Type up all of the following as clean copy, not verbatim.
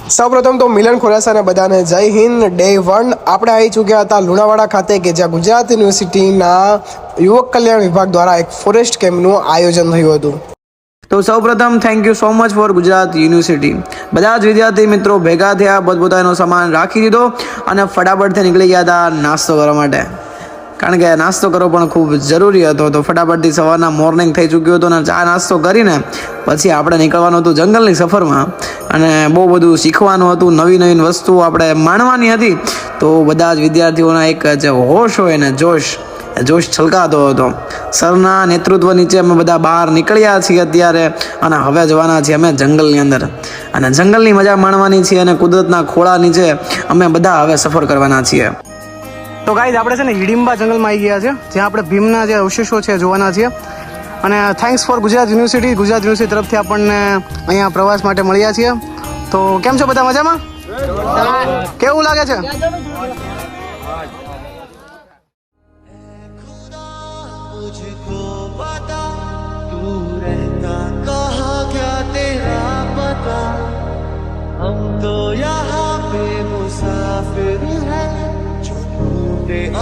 સૌપ્રથમ તો મિલન ખોરાસાને બધાને જય હિન્દ. ડે 1 આપણે આવી ચૂક્યા હતા લુણાવાડા ખાતે કે જ્યાં ગુજરાત યુનિવર્સિટીના યુવક કલ્યાણ વિભાગ દ્વારા એક ફોરેસ્ટ કેમ્પનું આયોજન થયું હતું. તો સૌપ્રથમ thank you so much for Gujarat university. બધા જ વિદ્યાર્થી મિત્રો ભેગા થયા, પોતપોતાનો સામાન રાખી દીધો અને ફટાફટથી નીકળી ગયા હતા નાસ્તો કરવા માટે, કારણ કે નાસ્તો કરવો પણ ખૂબ જરૂરી હતો. તો ફટાફટથી સવારના મોર્નિંગ થઈ ચૂક્યું હતું અને ચા નાસ્તો કરીને પછી આપણે નીકળવાનું હતું જંગલની સફરમાં અને બહુ બધું શીખવાનું હતું, નવી નવી વસ્તુઓ આપણે માણવાની હતી. તો બધા જ વિદ્યાર્થીઓના એક જે હોશ હોય ને જોશ છલકાતો હતો. સરના નેતૃત્વ નીચે અમે બધા બહાર નીકળ્યા છીએ અત્યારે અને હવે જવાના છીએ અમે જંગલની અંદર અને જંગલની મજા માણવાની છીએ અને કુદરતના ખોળા નીચે અમે બધા હવે સફર કરવાના છીએ. તો ગાઈઝ આપણે છે ને હિડિંબા જંગલમાં આવી ગયા છે, જ્યાં આપણે ભીમના જે અવશેષો છે જોવાના છીએ. અને થેન્ક્સ ફોર ગુજરાત યુનિવર્સિટી તરફથી આપણને અહીંયા પ્રવાસ માટે મળ્યા છીએ. તો કેમ છો બધા, મજામાં? કેવું લાગે છે?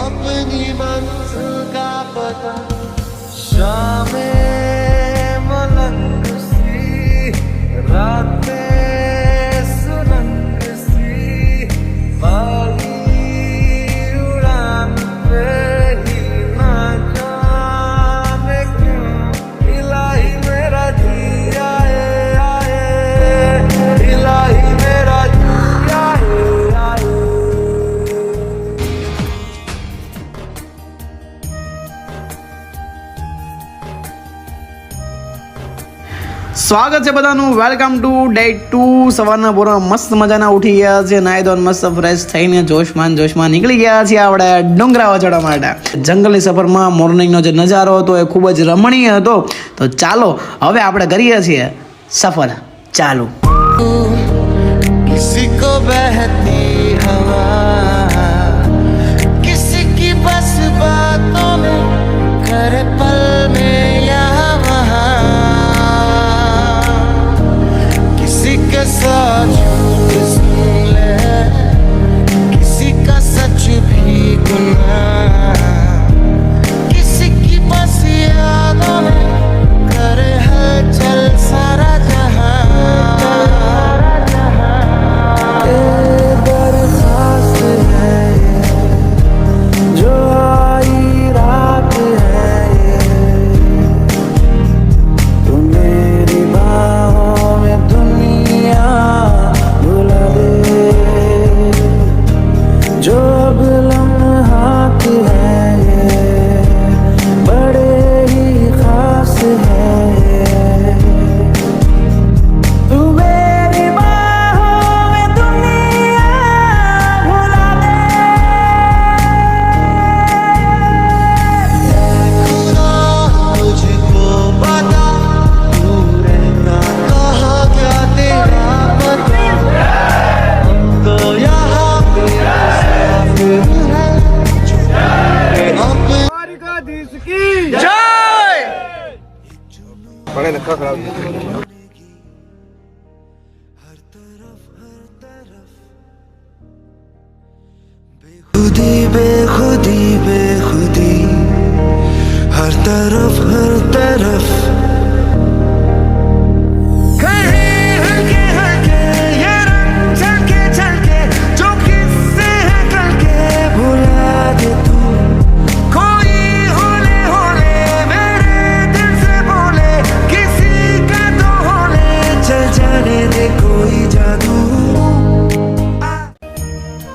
अपनी मंजिल का पता शामें मलंग सी रातें सुरंग सी बागी उड़ान पे ही ना जाने क्यों इलाही मेरा जी आए इलाही मेरा जी आए. સ્વાગત છે બધાનું, વેલકમ ટુ ડે 2. સવારના પૂરા મસ્ત મજાના ઉઠી ગયા છે, નાહી ધોઈને મસ્ત ફ્રેશ થઈને જોશમાં નીકળી ગયા છીએ આપણે ડુંગરાવા ચડવા માટે. જંગલની સફરમાં મોર્નિંગનો જે નજારો હતો એ ખૂબ જ રમણીય હતો. તો ચાલો હવે આપણે કરીએ છીએ સફર ચાલુ. किसी को बहती हवा किसी की बस बातों में करे पल में यहाँ वहाँ किसी के साथ झूठ सुन ले किसी का सच भी गुनाह किसी की बस यादों में करे हलचल सारा जहाँ बेखुदी बेखुदी बेखुदी हर तरफ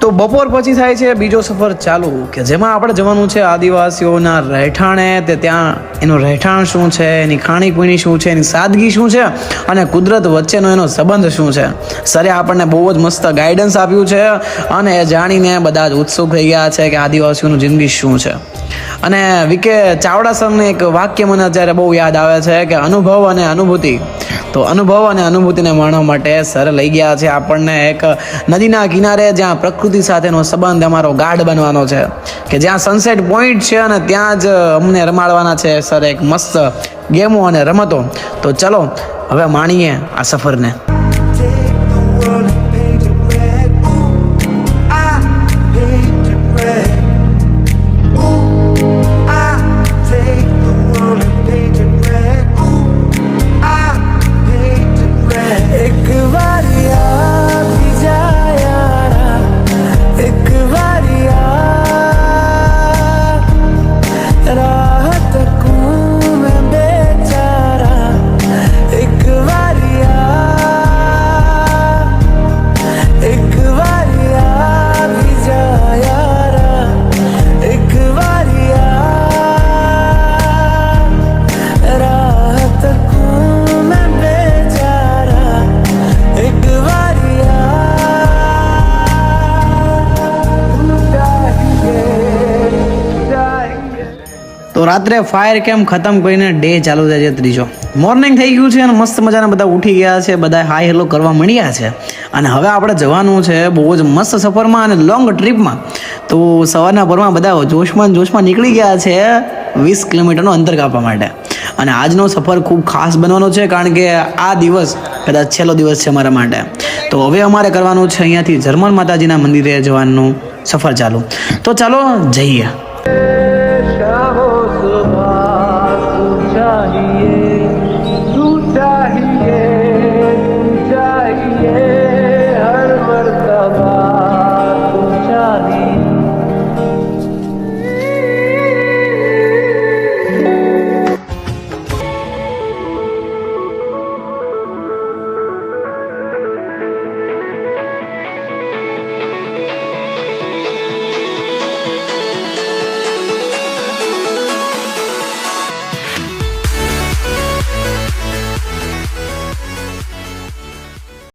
તો બપોર પછી થાય છે બીજો સફર ચાલુ, કે જેમાં આપણે જવાનું છે આદિવાસીઓના રહેઠાણે. તે ત્યાં એનું રહેઠાણ શું છે, એની ખાણીપીણી શું છે, એની સાદગી શું છે અને કુદરત વચ્ચેનો એનો સંબંધ શું છે. સરે આપણને બહુ જ મસ્ત ગાઈડન્સ આપ્યું છે અને એ જાણીને બધા જ ઉત્સુક થઈ ગયા છે કે આદિવાસીઓનું જિંદગી શું છે. અને વીકે ચાવડા સરનું એક વાક્ય મને અત્યારે બહુ યાદ આવે છે કે અનુભવ અને અનુભૂતિ. તો અનુભવ અને અનુભૂતિને માણવા માટે સર લઈ ગયા છે આપણને એક નદીના કિનારે, જ્યાં પ્રકૃતિ સાથેનો સંબંધ અમારો ગાઢ બનવાનો છે, કે જ્યાં સનસેટ પોઈન્ટ છે અને ત્યાં જ અમને રમાડવાના છે સર એક મસ્ત ગેમો અને રમતો. તો ચલો હવે માણીએ આ સફરને. Take the world and paint રાત્રે ફાયર કેમ્પ ખતમ કરીને ડે ચાલુ થાય છે ત્રીજો. મોર્નિંગ થઈ ગયું છે અને મસ્ત મજાના બધા ઉઠી ગયા છે, બધા હાય હેલો કરવા માંડ્યા છે. અને હવે આપણે જવાનું છે બહુ જ મસ્ત સફરમાં અને લોંગ ટ્રીપમાં. તો સવારના પરમાં બધા જોશમાં નીકળી ગયા છે 20 કિલોમીટરનું અંતર કાપવા માટે. અને આજનો સફર ખૂબ ખાસ બનવાનો છે કારણ કે આ દિવસ કદાચ છેલ્લો દિવસ છે અમારા માટે. તો હવે અમારે કરવાનું છે અહીંયાથી જર્મન માતાજીના મંદિરે જવાનું સફર ચાલુ. તો ચાલો જઈએ.